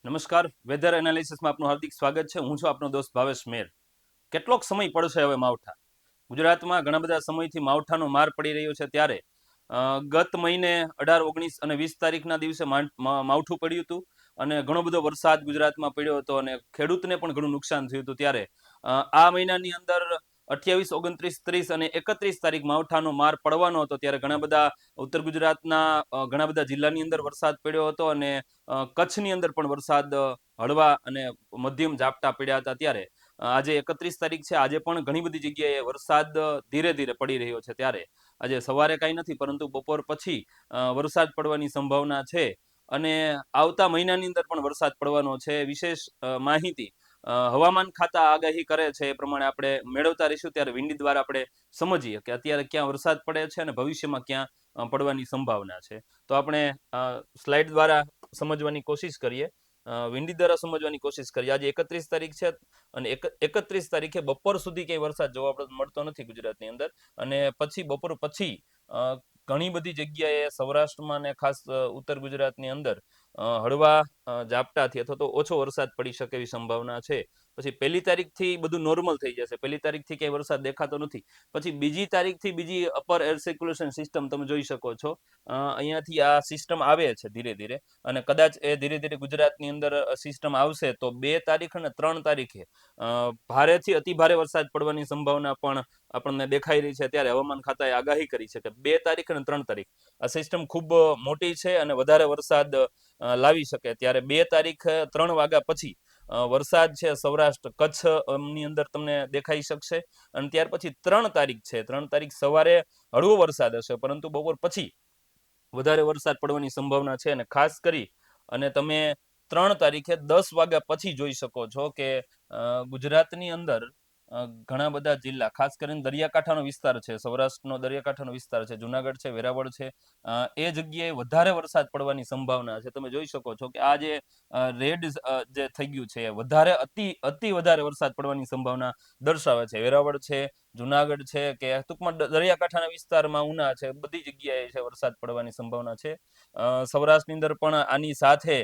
નમસ્કાર. વેધર એનાલિસિસમાં આપનું હાર્દિક સ્વાગત છે. હું છું આપનો દોસ્ત ભાવેશ મેર. કેટલોક સમય પડશે હવે માવઠા? ગુજરાતમાં ઘણા બધા સમયથી માવઠાનો માર પડી રહ્યો છે. ત્યારે ગત મહિને 18, 19 અને 20 તારીખના દિવસે માવઠું પડ્યું હતું અને ઘણો બધો વરસાદ ગુજરાતમાં પડ્યો હતો અને ખેડૂતને પણ ઘણું નુકસાન થયું હતું. ત્યારે આ મહિનાની અંદર 28, 29, 30 અને 31 તારીખ માવઠાનો માર પડવાનો હતો. ત્યારે ઘણા બધા ઉત્તર ગુજરાતના ઘણા બધા જિલ્લાની અંદર વરસાદ પડ્યો હતો અને કચ્છની અંદર પણ વરસાદ હળવા અને મધ્યમ ઝાપટા પડ્યા હતા. ત્યારે આજે 31 તારીખ છે. આજે પણ ઘણી બધી જગ્યાએ વરસાદ ધીરે ધીરે પડી રહ્યો છે. ત્યારે આજે સવારે કાંઈ નથી, પરંતુ બપોર પછી વરસાદ પડવાની સંભાવના છે અને આવતા મહિનાની અંદર પણ વરસાદ પડવાનો છે. વિશેષ માહિતી હવામાન ખાતા આગાહી કરે છે એ પ્રમાણે આપણે મેળવતા રહીશું. ત્યારે વિંડી દ્વારા આપણે સમજીએ કે અત્યારે ક્યાં વરસાદ પડે છે અને ભવિષ્યમાં ક્યાં પડવાની સંભાવના છે. તો આપણે સ્લાઇડ દ્વારા સમજવાની કોશિશ કરીએ, વિંડી દ્વારા સમજવાની કોશિશ કરીએ. આજે 31 તારીખ છે અને 31 તારીખે બપોર સુધી ક્યાંય વરસાદ જોવા મળતો નથી ગુજરાતની અંદર. અને પછી બપોર પછી ઘણી બધી જગ્યાએ સૌરાષ્ટ્રમાં ને ખાસ ઉત્તર ગુજરાતની અંદર હળવા ઝાપટાથી અથવા તો ઓછો વરસાદ પડી શકે એવી સંભાવના છે. પછી 1 તારીખથી બધું નોર્મલ થઈ જશે. 1 તારીખથી ક્યાંય વરસાદ દેખાતો નથી. પછી 2 તારીખથી બીજી અપર એર સર્ક્યુલેશન સિસ્ટમ તમે જોઈ શકો છો. અહીંયાથી આ સિસ્ટમ આવે છે ધીરે ધીરે, અને કદાચ એ ધીરે ધીરે ગુજરાતની અંદર સિસ્ટમ આવશે તો 2 તારીખ અને 3 તારીખે ભારેથી અતિ ભારે વરસાદ પડવાની સંભાવના પણ આપણને દેખાઈ રહી છે. ત્યારે હવામાન ખાતાએ આગાહી કરી છે કે 2 તારીખ અને 3 તારીખ આ સિસ્ટમ ખૂબ મોટી છે અને વધારે વરસાદ લાવી શકે. ત્યારે 2 તારીખ 3 વાગ્યા પછી વરસાદ છે સૌરાષ્ટ્ર કચ્છ ની અંદર તમને દેખાઈ શકશે. અને ત્યાર પછી 3 તારીખ છે, 3 તારીખ સવારે હળવો વરસાદ હશે, પરંતુ બપોર પછી વધારે વરસાદ પડવાની સંભાવના છે. અને ખાસ કરી અને તમે 3 તારીખે 10 વાગ્યા પછી જોઈ શકો છો કે ગુજરાતની અંદર ઘણા બધા જિલ્લા, ખાસ કરીને દરિયાકાંઠાનો વિસ્તાર છે, સૌરાષ્ટ્રનો દરિયાકાંઠાનો વિસ્તાર છે, જુનાગઢ છે, વેરાવળ છે, એ જગ્યાએ વધારે વરસાદ પડવાની સંભાવના છે. તમે જોઈ શકો છો કે આ જે રેડ જે થઈ ગયું છે, વધારે અતિ વધારે વરસાદ પડવાની સંભાવના દર્શાવે છે. વેરાવળ છે, જુનાગઢ છે, કે ટૂંકમાં દરિયાકાંઠાના વિસ્તારમાં ઉના છે, બધી જગ્યાએ છે વરસાદ પડવાની સંભાવના છે. સૌરાષ્ટ્રની અંદર પણ આની સાથે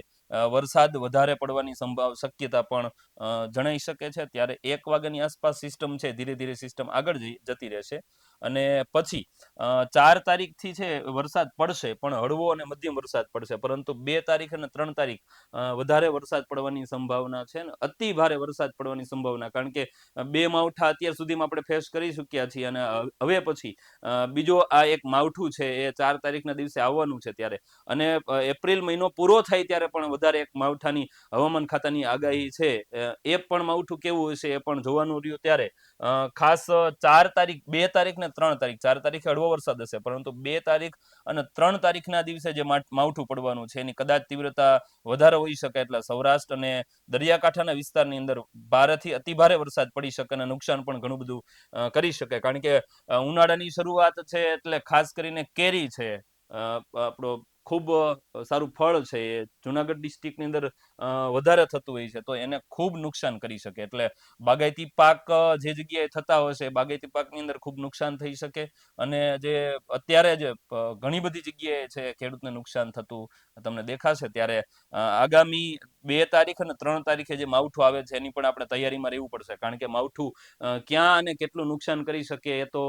વરસાદ વધારે પડવાની શક્યતા પણ જણાઈ શકે છે. ત્યારે 1 વાગ્યાની આસપાસ સિસ્ટમ છે, ધીરે ધીરે સિસ્ટમ આગળ જતી રહેશે. અને પછી 4 તારીખથી છે વરસાદ પડશે, પણ હળવો અને મધ્યમ વરસાદ પડશે. પરંતુ 2 તારીખ અને 3 તારીખ વધારે વરસાદ પડવાની સંભાવના છે ને અતિ ભારે વરસાદ પડવાની સંભાવના. કારણ કે 2 માવઠા અત્યાર સુધીમાં આપણે ફેસ કરી ચૂક્યા છીએ અને હવે પછી બીજો આ એક માવઠું છે એ 4 તારીખના દિવસે આવવાનું છે. ત્યારે અને એપ્રિલ મહિનો પૂરો થાય ત્યારે પણ વધારે એક માવઠાની હવામાન ખાતાની આગાહી છે. એ પણ માવઠું કેવું હશે એ પણ જોવાનું રહ્યું. ત્યારે ખાસ 4 તારીખ, 2 તારીખ ને 3 તારીખ, 4 તારીખે હળવો વરસાદ હશે, પરંતુ 2 તારીખ અને 3 તારીખના દિવસે જે માવઠું પડવાનું છે એની કદાચ તીવ્રતા વધારે હોઈ શકે. એટલે સૌરાષ્ટ્ર અને દરિયાકાંઠાના વિસ્તારની અંદર ભારેથી અતિ ભારે વરસાદ પડી શકે અને નુકસાન પણ ઘણું બધું કરી શકે. કારણ કે ઉનાળાની શરૂઆત છે એટલે ખાસ કરીને કેરી છે, આપણો ખૂબ સારું ફળ છે, એ જુનાગઢ ડિસ્ટ્રિક્ટની અંદર વધારે થતું હોય છે, તો એને ખૂબ નુકસાન કરી શકે. એટલે બાગાયતી પાક જે જગ્યાએ થતા હોય છે, બાગાયતી પાકની અંદર ખૂબ નુકસાન થઈ શકે. અને જે અત્યારે જે ઘણી બધી જગ્યાએ છે ખેડૂતને નુકસાન થતું તમને દેખાશે. ત્યારે આગામી 2 તારીખ અને 3 તારીખે જે માવઠું આવે છે એની પણ આપણે તૈયારીમાં રહેવું પડશે. કારણ કે માવઠું ક્યાં અને કેટલું નુકસાન કરી શકે એ તો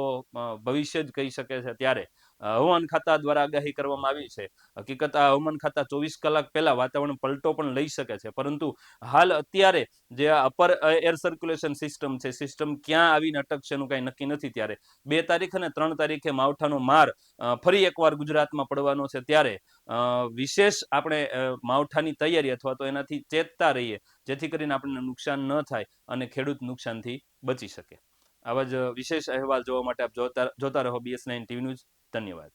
ભવિષ્ય જ કહી શકે છે. ત્યારે હવામાન ખાતા દ્વારા આગાહી કરવામાં આવી છે. હકીકત આ હવામાન ખાતા 24 કલાક પહેલા વાતાવરણ પલટો પણ લઈ શકે છે, પરંતુ હાલ અત્યારે જે અપર એર સર્ક્યુલેશન સિસ્ટમ છે, સિસ્ટમ ક્યાં આવીને અટકશે એનું કંઈ નક્કી નથી. ત્યારે 2 તારીખ અને 3 તારીખે માવઠાનો માર ફરી એકવાર ગુજરાતમાં પડવાનો છે. ત્યારે વિશેષ આપણે માવઠાની તૈયારી અથવા તો એનાથી ચેતતા રહીએ, જેથી કરીને આપણને નુકસાન ન થાય અને ખેડૂત નુકસાનથી બચી શકે. આવા જ વિશેષ અહેવાલ જોવા માટે આપ જોતા રહો BS9 ટીવી ન્યૂઝ. ધન્યવાદ.